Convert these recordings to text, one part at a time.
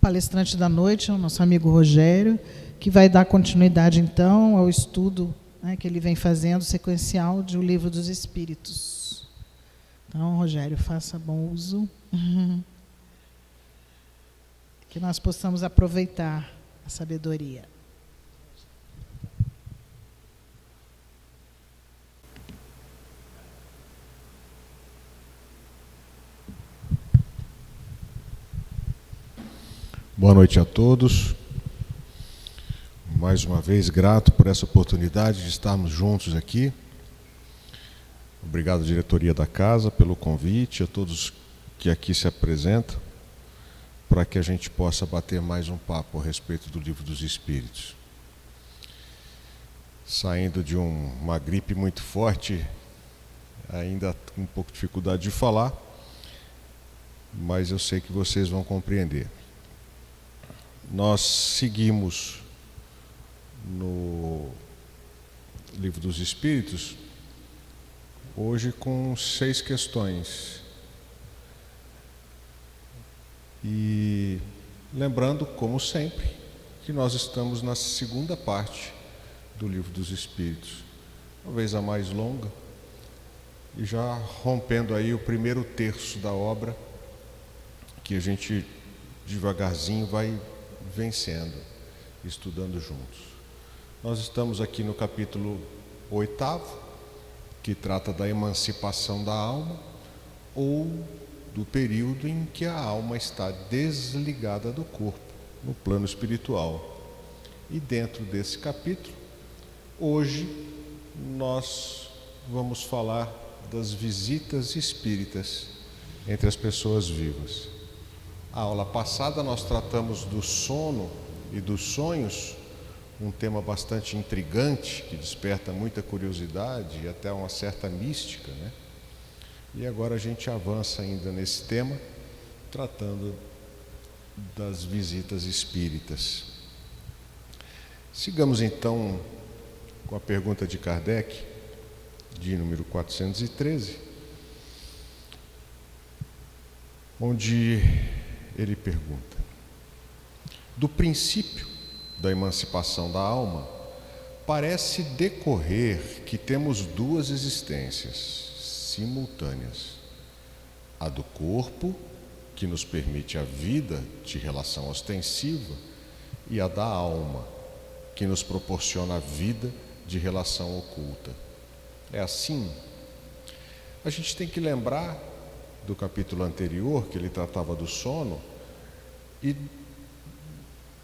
palestrante da noite, o nosso amigo Rogério, que vai dar continuidade, então, ao estudo, né, que ele vem fazendo, sequencial, de O Livro dos Espíritos. Então, Rogério, faça bom uso. Que nós possamos aproveitar a sabedoria. Boa noite a todos. Mais uma vez, grato por essa oportunidade de estarmos juntos aqui. Obrigado, diretoria da casa, pelo convite, a todos que aqui se apresentam, para que a gente possa bater mais um papo a respeito do Livro dos Espíritos. Saindo de uma gripe muito forte, ainda com um pouco de dificuldade de falar, mas eu sei que vocês vão compreender. Nós seguimos no Livro dos Espíritos hoje com 6 questões. E lembrando, como sempre, que nós estamos na segunda parte do Livro dos Espíritos, talvez a mais longa, e já rompendo aí o primeiro terço da obra, que a gente devagarzinho vai vencendo, estudando juntos. Nós estamos aqui no capítulo 8º, que trata da emancipação da alma, ou do período em que a alma está desligada do corpo, no plano espiritual. E dentro desse capítulo, hoje, nós vamos falar das visitas espíritas entre as pessoas vivas. A aula passada nós tratamos do sono e dos sonhos, um tema bastante intrigante, que desperta muita curiosidade e até uma certa mística, né? E agora a gente avança ainda nesse tema, tratando das visitas espíritas. Sigamos então com a pergunta de Kardec, de número 413, onde ele pergunta: do princípio da emancipação da alma, parece decorrer que temos 2 existências simultâneas: a do corpo, que nos permite a vida de relação ostensiva, e a da alma, que nos proporciona a vida de relação oculta. É assim? A gente tem que lembrar do capítulo anterior, que ele tratava do sono, e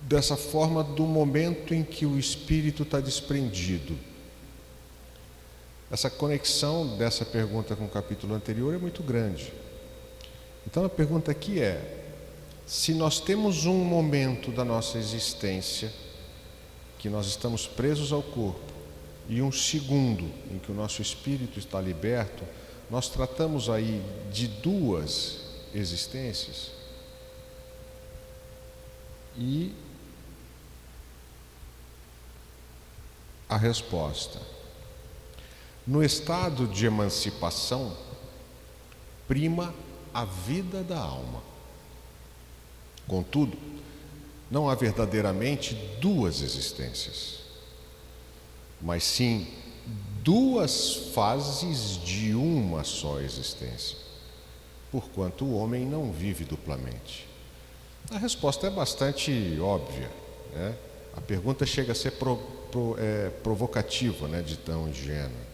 dessa forma do momento em que o espírito está desprendido. Essa conexão dessa pergunta com o capítulo anterior é muito grande. Então a pergunta aqui é: se nós temos um momento da nossa existência que nós estamos presos ao corpo e um segundo em que o nosso espírito está liberto, nós tratamos aí de 2 existências? E a resposta: no estado de emancipação, prima a vida da alma. Contudo, não há verdadeiramente 2 existências, mas sim 2 fases de uma só existência, porquanto o homem não vive duplamente. A resposta é bastante óbvia, né? A pergunta chega a ser provocativa, né, de tão ingênua.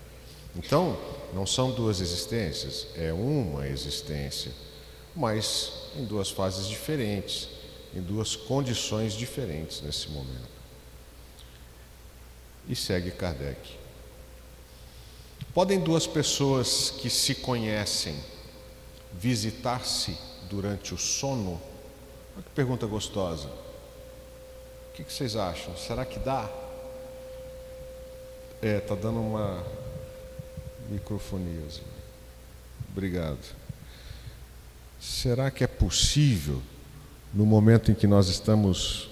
Então, não são 2 existências, é uma existência, mas em 2 fases diferentes, em 2 condições diferentes nesse momento. E segue Kardec: podem 2 pessoas que se conhecem visitar-se durante o sono? Olha que pergunta gostosa. O que vocês acham? Será que dá? Está dando uma microfonia. Obrigado. Será que é possível, no momento em que nós estamos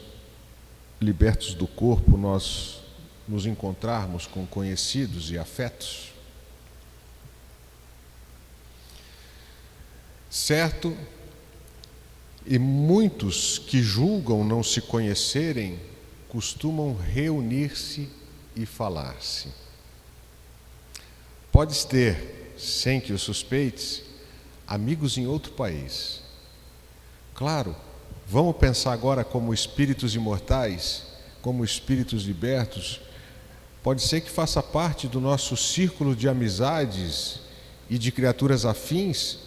libertos do corpo, nós nos encontrarmos com conhecidos e afetos? Certo E muitos que julgam não se conhecerem costumam reunir-se e falar-se. Podes ter, sem que o suspeites, amigos em outro país. Claro, vamos pensar agora como espíritos imortais, como espíritos libertos. Pode ser que faça parte do nosso círculo de amizades e de criaturas afins,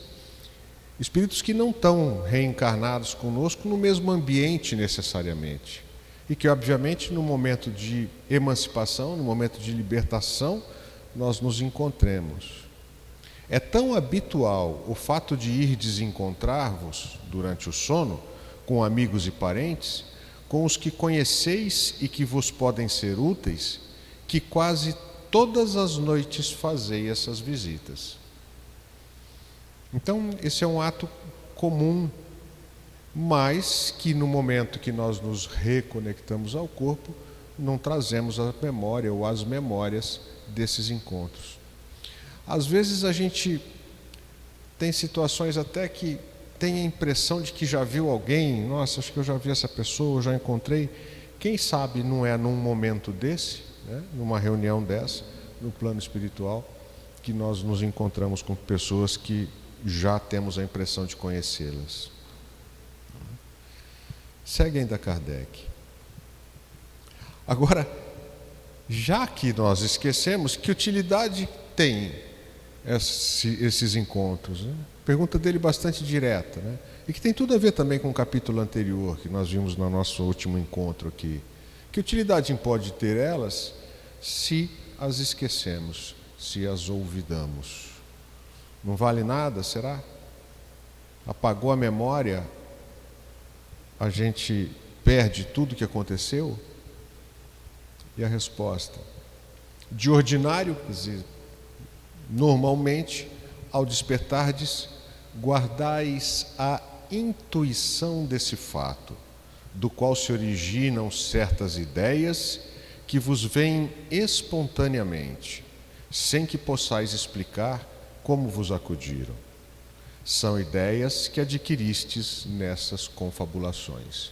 espíritos que não estão reencarnados conosco no mesmo ambiente necessariamente. E que, obviamente, no momento de emancipação, no momento de libertação, nós nos encontremos. É tão habitual o fato de ir desencontrar-vos durante o sono, com amigos e parentes, com os que conheceis e que vos podem ser úteis, que quase todas as noites fazei essas visitas. Então, esse é um ato comum, mas que no momento que nós nos reconectamos ao corpo, não trazemos a memória ou as memórias desses encontros. Às vezes a gente tem situações até que tem a impressão de que já viu alguém, nossa, acho que eu já vi essa pessoa, eu já encontrei. Quem sabe não é num momento desse, né, numa reunião dessa, no plano espiritual, que nós nos encontramos com pessoas que já temos a impressão de conhecê-las. Segue ainda Kardec. Agora, já que nós esquecemos, que utilidade tem esses encontros? Né? Pergunta dele bastante direta, né? E que tem tudo a ver também com o capítulo anterior, que nós vimos no nosso último encontro aqui. Que utilidade pode ter elas se as esquecemos, se as olvidamos? Não vale nada, será? Apagou a memória, a gente perde tudo que aconteceu? E a resposta: de ordinário, quer dizer, normalmente, ao despertardes, guardais a intuição desse fato, do qual se originam certas ideias que vos vêm espontaneamente, sem que possais explicar como vos acudiram. São ideias que adquiristes nessas confabulações.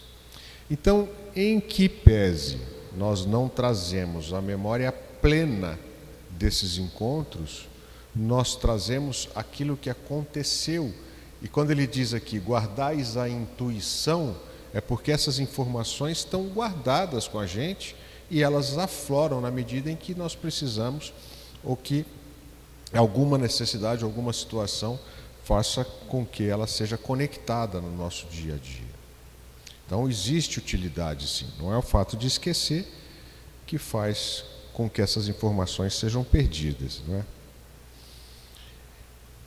Então, em que pese nós não trazemos a memória plena desses encontros, nós trazemos aquilo que aconteceu. E quando ele diz aqui, guardais a intuição, é porque essas informações estão guardadas com a gente e elas afloram na medida em que nós precisamos ou que alguma necessidade, alguma situação faça com que ela seja conectada no nosso dia a dia. Então existe utilidade sim, não é o fato de esquecer que faz com que essas informações sejam perdidas, não é?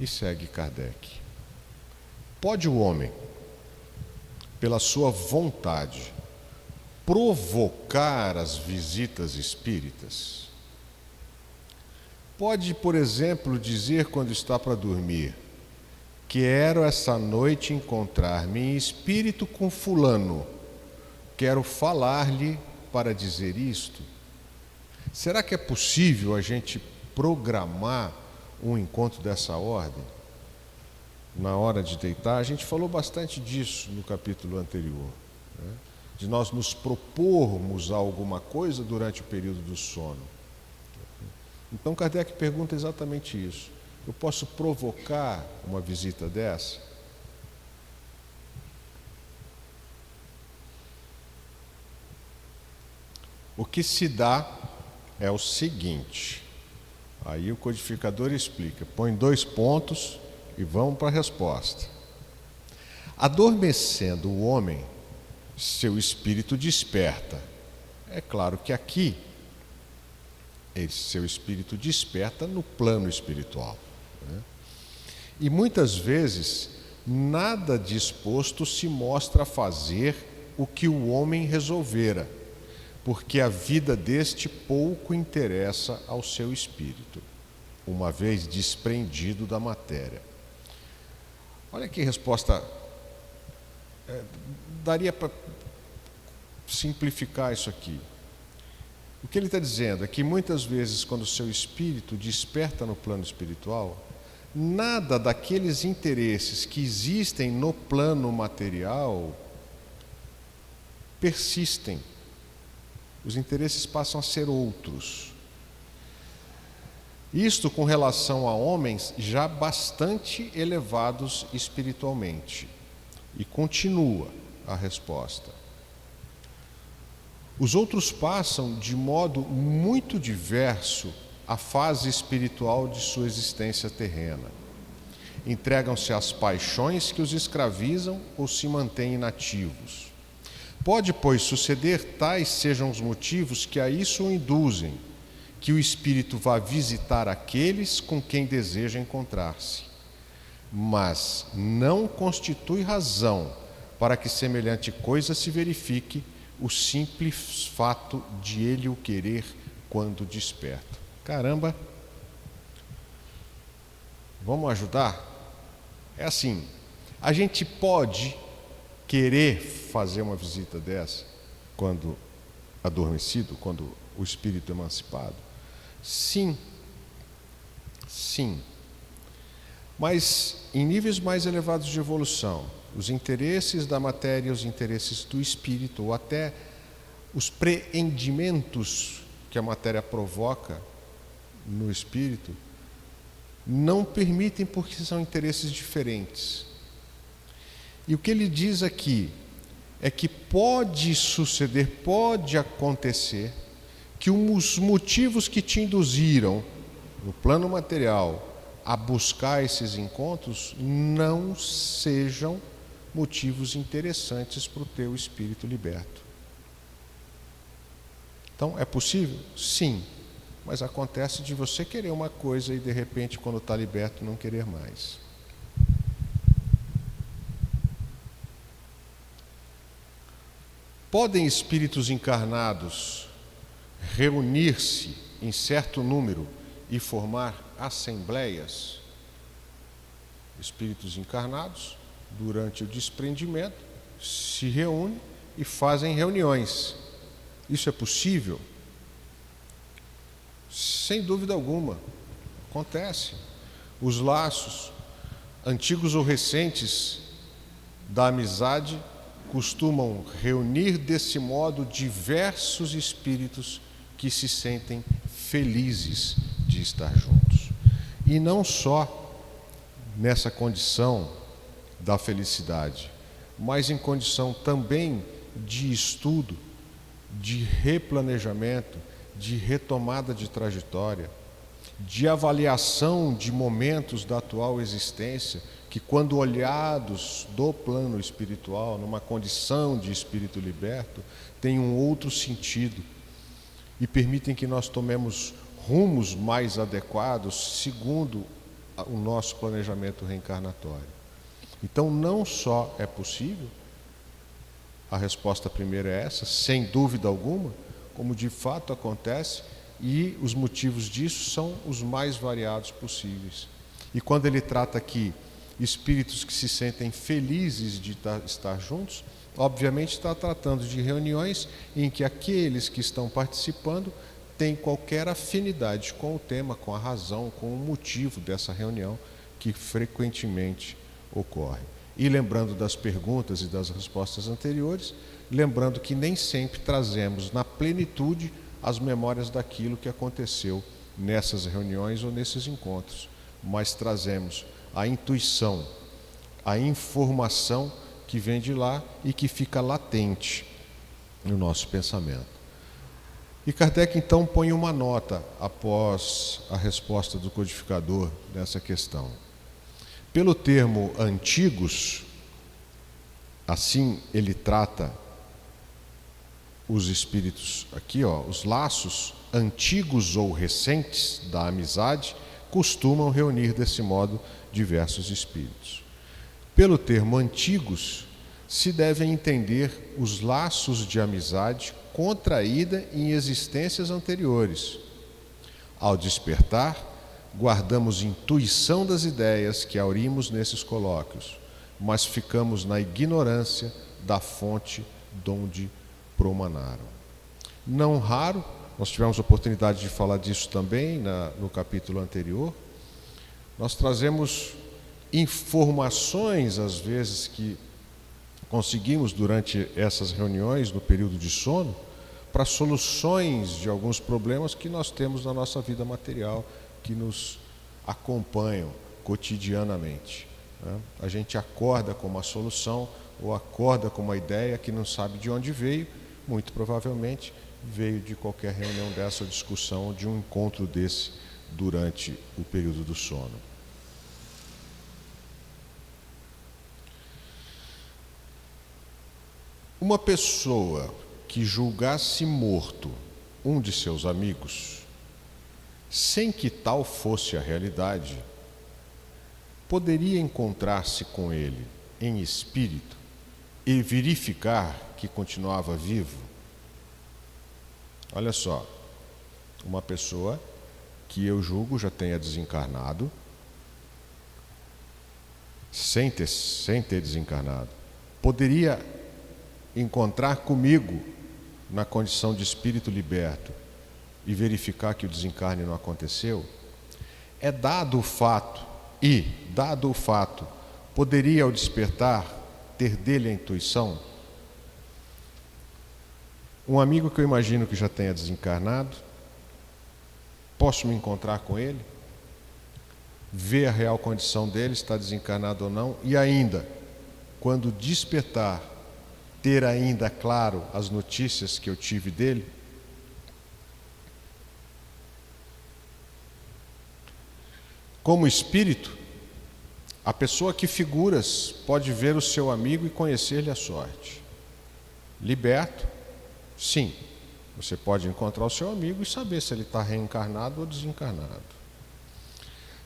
E segue Kardec. Pode o homem, pela sua vontade, provocar as visitas espíritas? Pode, por exemplo, dizer quando está para dormir: quero essa noite encontrar-me em espírito com fulano, quero falar-lhe para dizer isto? Será que é possível a gente programar um encontro dessa ordem? Na hora de deitar, a gente falou bastante disso no capítulo anterior, né? De nós nos propormos a alguma coisa durante o período do sono. Então Kardec pergunta exatamente isso. Eu posso provocar uma visita dessa? O que se dá é o seguinte, aí o codificador explica, põe 2 pontos e vamos para a resposta. Adormecendo o homem, seu espírito desperta. É claro que aqui, seu espírito desperta no plano espiritual, né? E muitas vezes, nada disposto se mostra a fazer o que o homem resolvera, porque a vida deste pouco interessa ao seu espírito, uma vez desprendido da matéria. Olha que resposta, daria para simplificar isso aqui. O que ele está dizendo é que muitas vezes, quando o seu espírito desperta no plano espiritual, nada daqueles interesses que existem no plano material persistem. Os interesses passam a ser outros. Isto com relação a homens já bastante elevados espiritualmente. E continua a resposta. Os outros passam de modo muito diverso a fase espiritual de sua existência terrena. Entregam-se às paixões que os escravizam ou se mantêm inativos. Pode, pois, suceder tais sejam os motivos que a isso o induzem, que o espírito vá visitar aqueles com quem deseja encontrar-se. Mas não constitui razão para que semelhante coisa se verifique o simples fato de ele o querer quando desperta. Caramba! Vamos ajudar? É assim, a gente pode querer fazer uma visita dessa quando adormecido, quando o espírito emancipado? Sim. Sim. Mas em níveis mais elevados de evolução, os interesses da matéria, os interesses do espírito, ou até os preendimentos que a matéria provoca no espírito, não permitem porque são interesses diferentes. E o que ele diz aqui é que pode suceder, pode acontecer, que os motivos que te induziram no plano material a buscar esses encontros não sejam motivos interessantes para o teu espírito liberto. Então, é possível? Sim, mas acontece de você querer uma coisa e de repente, quando está liberto, não querer mais. Podem espíritos encarnados reunir-se em certo número e formar assembleias? Espíritos encarnados, durante o desprendimento, se reúnem e fazem reuniões. Isso é possível? Sem dúvida alguma, acontece. Os laços, antigos ou recentes, da amizade costumam reunir desse modo diversos espíritos que se sentem felizes de estar juntos. E não só nessa condição da felicidade, mas em condição também de estudo, de replanejamento, de retomada de trajetória, de avaliação de momentos da atual existência, que quando olhados do plano espiritual, numa condição de espírito liberto, tem um outro sentido e permitem que nós tomemos rumos mais adequados segundo o nosso planejamento reencarnatório. Então, não só é possível, a resposta primeira é essa, sem dúvida alguma, como de fato acontece, e os motivos disso são os mais variados possíveis. E quando ele trata aqui espíritos que se sentem felizes de estar juntos, obviamente está tratando de reuniões em que aqueles que estão participando têm qualquer afinidade com o tema, com a razão, com o motivo dessa reunião que frequentemente ocorre. E lembrando das perguntas e das respostas anteriores, lembrando que nem sempre trazemos na plenitude as memórias daquilo que aconteceu nessas reuniões ou nesses encontros, mas trazemos a intuição, a informação que vem de lá e que fica latente no nosso pensamento. E Kardec então põe uma nota após a resposta do codificador nessa questão. Pelo termo antigos, assim ele trata os espíritos aqui, os laços antigos ou recentes da amizade costumam reunir desse modo diversos espíritos. Pelo termo antigos, se devem entender os laços de amizade contraída em existências anteriores. Ao despertar, guardamos intuição das ideias que aurimos nesses colóquios, mas ficamos na ignorância da fonte donde promanaram. Não raro, nós tivemos a oportunidade de falar disso também no capítulo anterior, Nós trazemos informações, às vezes, que conseguimos durante essas reuniões, no período de sono, para soluções de alguns problemas que nós temos na nossa vida material, que nos acompanham cotidianamente, né? A gente acorda com uma solução ou acorda com uma ideia que não sabe de onde veio, muito provavelmente veio de qualquer reunião dessa, ou discussão, ou de um encontro desse durante o período do sono. Uma pessoa que julgasse morto um de seus amigos, sem que tal fosse a realidade, poderia encontrar-se com ele em espírito e verificar que continuava vivo? Olha só, uma pessoa que eu julgo já tenha desencarnado, sem ter desencarnado, poderia encontrar comigo na condição de espírito liberto e verificar que o desencarne não aconteceu? Dado o fato, poderia ao despertar ter dele a intuição? Um amigo que eu imagino que já tenha desencarnado, posso me encontrar com ele, ver a real condição dele, está desencarnado ou não, e ainda, quando despertar, ter ainda claro as notícias que eu tive dele? Como espírito, a pessoa que figuras pode ver o seu amigo e conhecer-lhe a sorte. Liberto, sim, você pode encontrar o seu amigo e saber se ele está reencarnado ou desencarnado.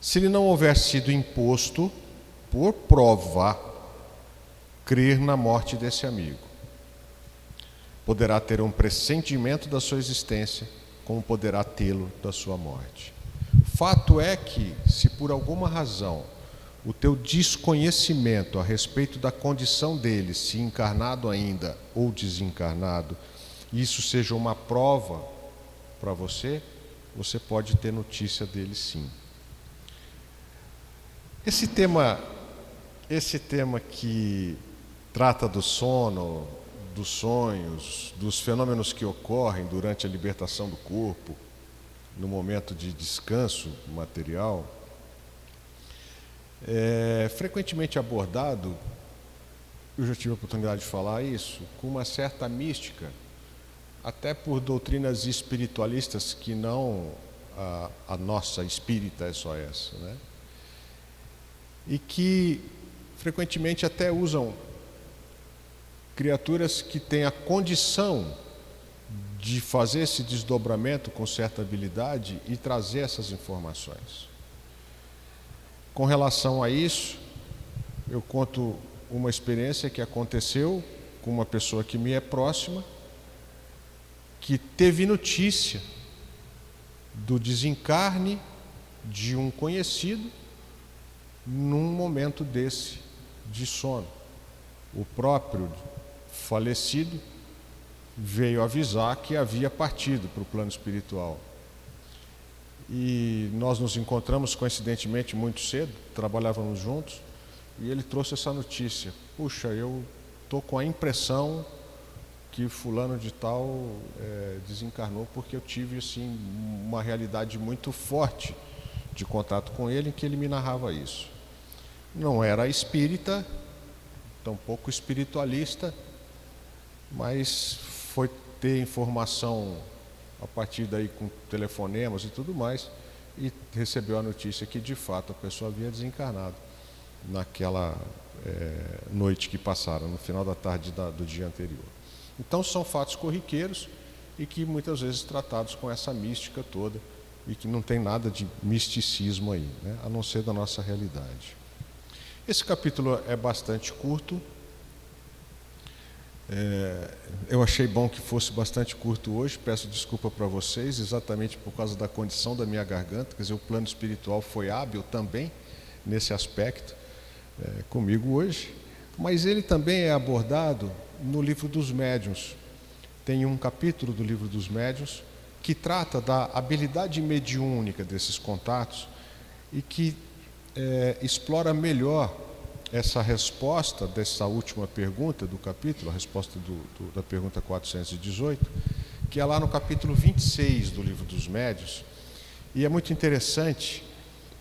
Se ele não houver sido imposto por prova crer na morte desse amigo, poderá ter um pressentimento da sua existência, como poderá tê-lo da sua morte. Fato é que, se por alguma razão o teu desconhecimento a respeito da condição dele, se encarnado ainda ou desencarnado, isso seja uma prova para você, você pode ter notícia dele sim. Esse tema que trata do sono, dos sonhos, dos fenômenos que ocorrem durante a libertação do corpo, no momento de descanso material, é frequentemente abordado, eu já tive a oportunidade de falar isso, com uma certa mística, até por doutrinas espiritualistas que não a nossa espírita é só essa, né? E que frequentemente até usam criaturas que têm a condição de fazer esse desdobramento com certa habilidade e trazer essas informações. Com relação a isso, eu conto uma experiência que aconteceu com uma pessoa que me é próxima, que teve notícia do desencarne de um conhecido num momento desse de sono. O próprio falecido veio avisar que havia partido para o plano espiritual. E nós nos encontramos coincidentemente muito cedo, trabalhávamos juntos, e ele trouxe essa notícia: puxa, eu estou com a impressão que fulano de tal desencarnou, porque eu tive assim uma realidade muito forte de contato com ele, em que ele me narrava isso. Não era espírita, tampouco espiritualista, mas foi ter informação a partir daí com telefonemas e tudo mais, e recebeu a notícia que de fato a pessoa havia desencarnado naquela noite que passaram, no final da tarde do dia anterior. Então são fatos corriqueiros e que muitas vezes tratados com essa mística toda, e que não tem nada de misticismo aí, né? A não ser da nossa realidade. Esse capítulo é bastante curto. Eu achei bom que fosse bastante curto hoje, peço desculpa para vocês, exatamente por causa da condição da minha garganta, quer dizer, o plano espiritual foi hábil também nesse aspecto comigo hoje, mas ele também é abordado no livro dos médiuns. Tem um capítulo do livro dos médiuns que trata da habilidade mediúnica desses contatos e que explora melhor essa resposta dessa última pergunta do capítulo, a resposta da pergunta 418, que é lá no capítulo 26 do Livro dos Médiuns. E é muito interessante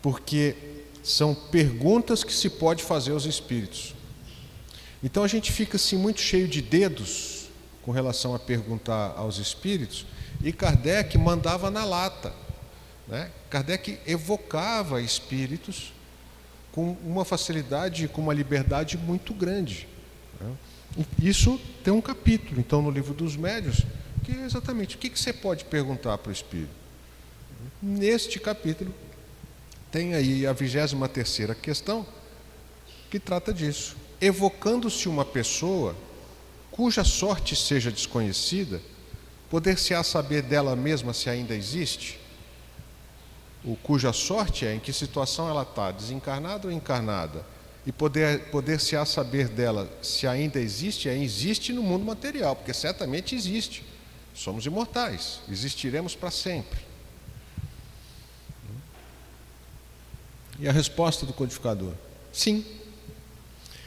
porque são perguntas que se pode fazer aos espíritos. Então a gente fica assim muito cheio de dedos com relação a perguntar aos espíritos, e Kardec mandava na lata, né? Kardec evocava espíritos com uma facilidade, com uma liberdade muito grande, né? Isso tem um capítulo, então, no Livro dos Médiuns, que é exatamente o que você pode perguntar para o espírito. Neste capítulo tem aí a 23ª questão, que trata disso. Evocando-se uma pessoa cuja sorte seja desconhecida, poder-se-á saber dela mesma se ainda existe? O cuja sorte é em que situação ela está, desencarnada ou encarnada, e poder-se-á saber dela se ainda existe, existe no mundo material, porque certamente existe. Somos imortais, existiremos para sempre. E a resposta do codificador? Sim.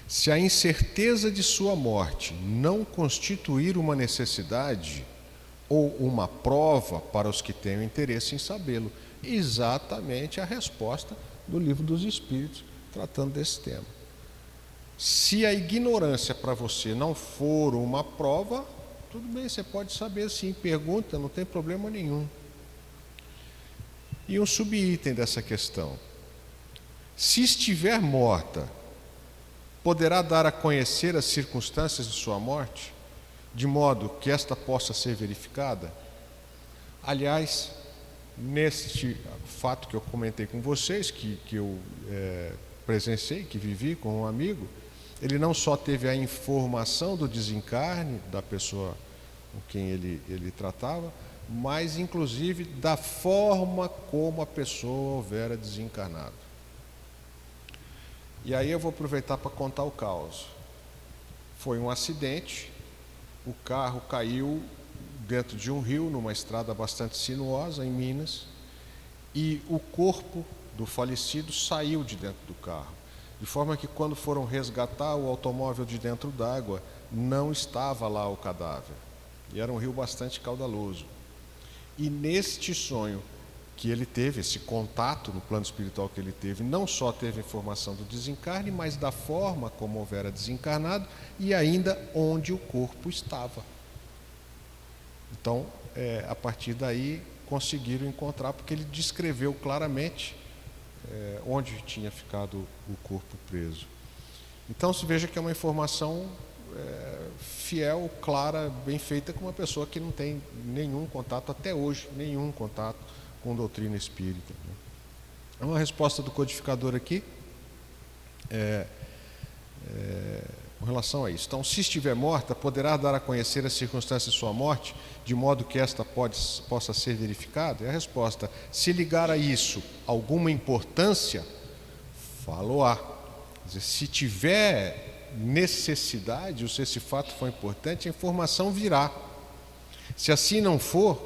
Se a incerteza de sua morte não constituir uma necessidade ou uma prova para os que tenham interesse em sabê-lo. Exatamente a resposta do Livro dos Espíritos, tratando desse tema. Se a ignorância para você não for uma prova, tudo bem, você pode saber sim, pergunta, não tem problema nenhum. E um subitem dessa questão: se estiver morta, poderá dar a conhecer as circunstâncias de sua morte, de modo que esta possa ser verificada? Aliás, neste fato que eu comentei com vocês, que eu presenciei, que vivi com um amigo, ele não só teve a informação do desencarne da pessoa com quem ele tratava, mas inclusive da forma como a pessoa houvera desencarnado. E aí eu vou aproveitar para contar o caos. Foi um acidente, o carro caiu dentro de um rio, numa estrada bastante sinuosa em Minas, e o corpo do falecido saiu de dentro do carro, de forma que quando foram resgatar o automóvel de dentro d'água, não estava lá o cadáver, e era um rio bastante caudaloso. E neste sonho que ele teve, esse contato no plano espiritual que ele teve, não só teve informação do desencarne, mas da forma como houvera desencarnado e ainda onde o corpo estava. Então, a partir daí, conseguiram encontrar, porque ele descreveu claramente onde tinha ficado o corpo preso. Então, se veja que é uma informação fiel, clara, bem feita, com uma pessoa que não tem nenhum contato, até hoje, nenhum contato com doutrina espírita. Uma resposta do codificador aqui com relação a isso. Então, se estiver morta, poderá dar a conhecer as circunstâncias de sua morte, de modo que esta possa ser verificada? E a resposta: se ligar a isso alguma importância, falo-á. Quer dizer, se tiver necessidade, ou se esse fato for importante, a informação virá. Se assim não for,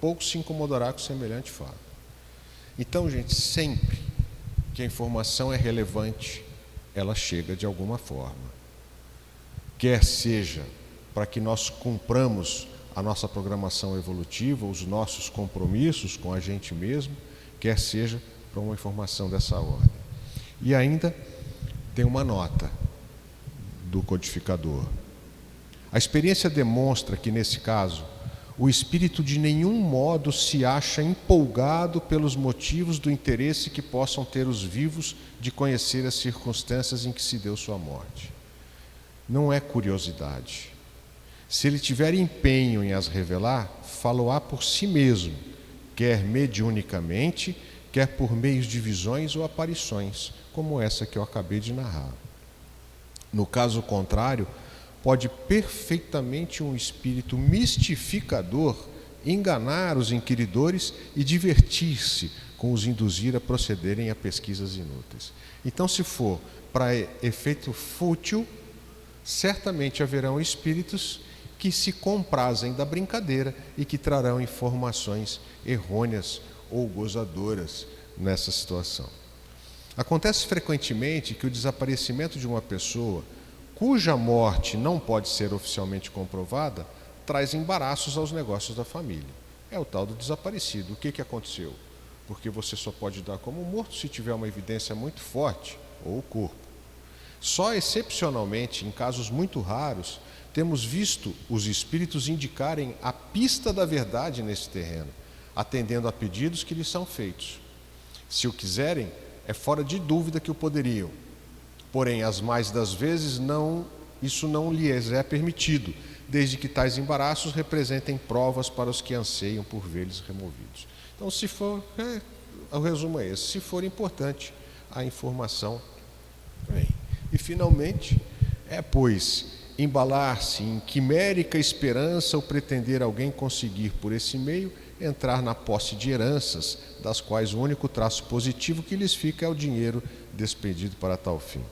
pouco se incomodará com semelhante fato. Então, gente, sempre que a informação é relevante, ela chega de alguma forma. Quer seja para que nós cumpramos a nossa programação evolutiva, os nossos compromissos com a gente mesmo, quer seja para uma informação dessa ordem. E ainda tem uma nota do codificador. A experiência demonstra que, nesse caso, o espírito de nenhum modo se acha empolgado pelos motivos do interesse que possam ter os vivos de conhecer as circunstâncias em que se deu sua morte. Não é curiosidade. Se ele tiver empenho em as revelar, falo-á por si mesmo, quer mediunicamente, quer por meios de visões ou aparições, como essa que eu acabei de narrar. No caso contrário, pode perfeitamente um espírito mistificador enganar os inquiridores e divertir-se com os induzir a procederem a pesquisas inúteis. Então, se for para efeito fútil, certamente haverão espíritos que se comprazem da brincadeira e que trarão informações errôneas ou gozadoras nessa situação. Acontece frequentemente que o desaparecimento de uma pessoa, cuja morte não pode ser oficialmente comprovada, traz embaraços aos negócios da família. É o tal do desaparecido. O que aconteceu? Porque você só pode dar como morto se tiver uma evidência muito forte, ou o corpo. Só excepcionalmente, em casos muito raros, temos visto os espíritos indicarem a pista da verdade nesse terreno, atendendo a pedidos que lhes são feitos. Se o quiserem, é fora de dúvida que o poderiam. Porém, as mais das vezes, isso não lhes é permitido, desde que tais embaraços representem provas para os que anseiam por vê-los removidos. Então, se for, o resumo é esse, se for importante, a informação vem. E, finalmente, pois, embalar-se em quimérica esperança ou pretender alguém conseguir, por esse meio, entrar na posse de heranças, das quais o único traço positivo que lhes fica é o dinheiro despedido para tal fim.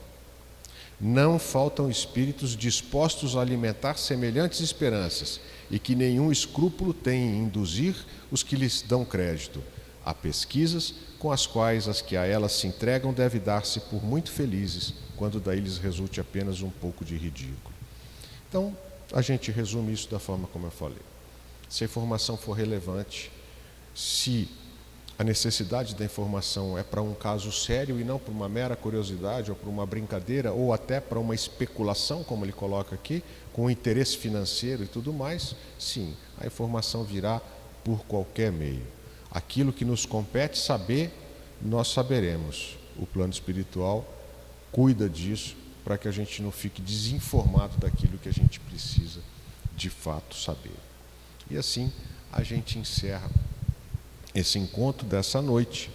Não faltam espíritos dispostos a alimentar semelhantes esperanças e que nenhum escrúpulo têm em induzir os que lhes dão crédito a pesquisas com as quais as que a elas se entregam devem dar-se por muito felizes, quando daí lhes resulte apenas um pouco de ridículo. Então, a gente resume isso da forma como eu falei. Se a informação for relevante, se a necessidade da informação é para um caso sério e não para uma mera curiosidade ou para uma brincadeira ou até para uma especulação, como ele coloca aqui, com interesse financeiro e tudo mais, sim, a informação virá por qualquer meio. Aquilo que nos compete saber, nós saberemos. O plano espiritual cuida disso para que a gente não fique desinformado daquilo que a gente precisa de fato saber. E assim a gente encerra esse encontro dessa noite,